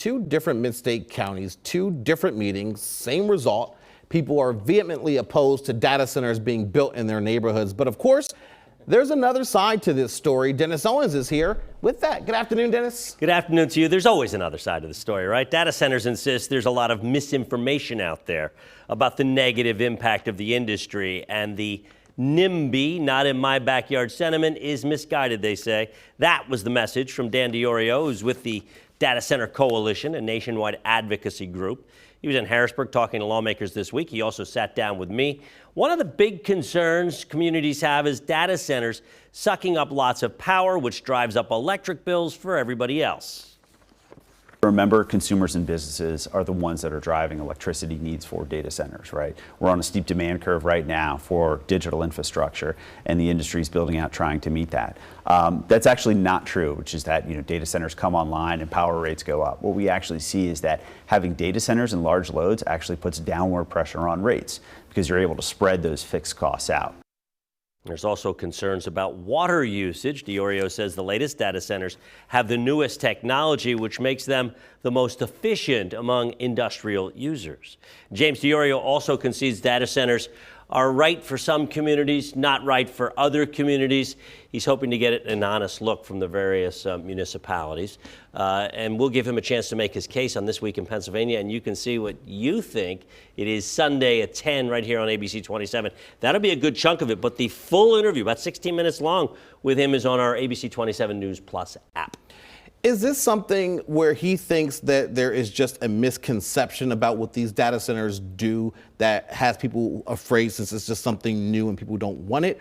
two different mid-state counties, two different meetings, same result. People are vehemently opposed to data centers being built in their neighborhoods. But of course, there's another side to this story. Dennis Owens is here with that. Good afternoon, Dennis. Good afternoon to you. There's always another side of the story, right? Data centers insist there's a lot of misinformation out there about the negative impact of the industry, and the NIMBY, not in my backyard sentiment, is misguided, they say. That was the message from Dan DiOrio, who's with the Data Center Coalition, a nationwide advocacy group. He was in Harrisburg talking to lawmakers this week. He also sat down with me. One of the big concerns communities have is data centers sucking up lots of power, which drives up electric bills for everybody else. Remember, consumers and businesses are the ones that are driving electricity needs for data centers, right? We're on a steep demand curve right now for digital infrastructure, and the industry is building out trying to meet that. That's actually not true, which is that data centers come online and power rates go up. What we actually see is that having data centers and large loads actually puts downward pressure on rates because you're able to spread those fixed costs out. There's also concerns about water usage. DiOrio says the latest data centers have the newest technology, which makes them the most efficient among industrial users. James DiOrio also concedes data centers are right for some communities, not right for other communities. He's hoping to get an honest look from the various municipalities. And we'll give him a chance to make his case on This Week in Pennsylvania, and you can see what you think. It is Sunday at 10 right here on ABC 27. That'll be a good chunk of it, but the full interview, about 16 minutes long, with him is on our ABC 27 News Plus app. Is this something where he thinks that there is just a misconception about what these data centers do that has people afraid since it's just something new and people don't want it?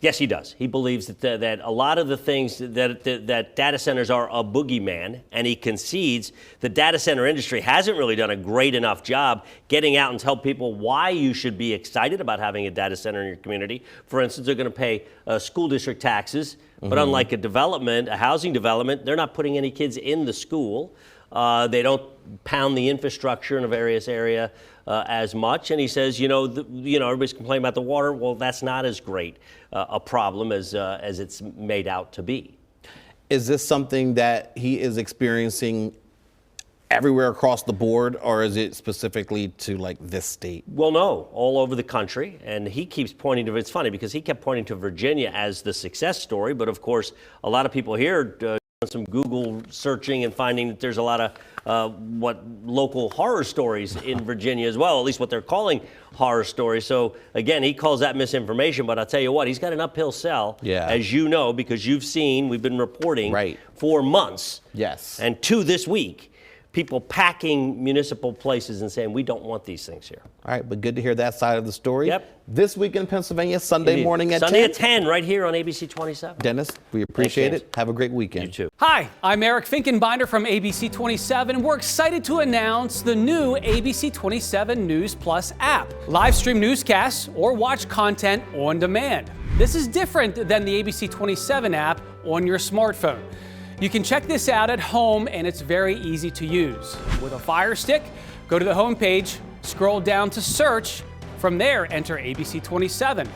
Yes, he does. He believes that a lot of the things that data centers are a boogeyman, and he concedes the data center industry hasn't really done a great enough job getting out and tell people why you should be excited about having a data center in your community. For instance, they're going to pay school district taxes, but unlike a housing development, they're not putting any kids in the school. They don't pound the infrastructure in a various area as much. And he says, everybody's complaining about the water. Well, that's not as great a problem as it's made out to be. Is this something that he is experiencing everywhere across the board, or is it specifically to this state? Well, no, all over the country. And he keeps pointing to, it's funny because he kept pointing to Virginia as the success story. But of course, a lot of people here some Google searching and finding that there's a lot of local horror stories in Virginia as well, at least what they're calling horror stories. So again, he calls that misinformation, but I'll tell you what, he's got an uphill sell, as you know, because you've seen, we've been reporting for months. Yes. And to this week, people packing municipal places and saying, we don't want these things here. All right, but good to hear that side of the story. Yep. This Week in Pennsylvania, Sunday morning at 10. Sunday at 10, right here on ABC 27. Dennis, we appreciate it. Have a great weekend. You too. Hi, I'm Eric Finkenbinder from ABC 27, and we're excited to announce the new ABC 27 News Plus app. Live stream newscasts or watch content on demand. This is different than the ABC 27 app on your smartphone. You can check this out at home, and it's very easy to use. With a Fire Stick, go to the home page, scroll down to search. From there, enter ABC 27.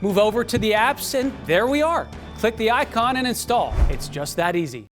Move over to the apps, and there we are. Click the icon and install. It's just that easy.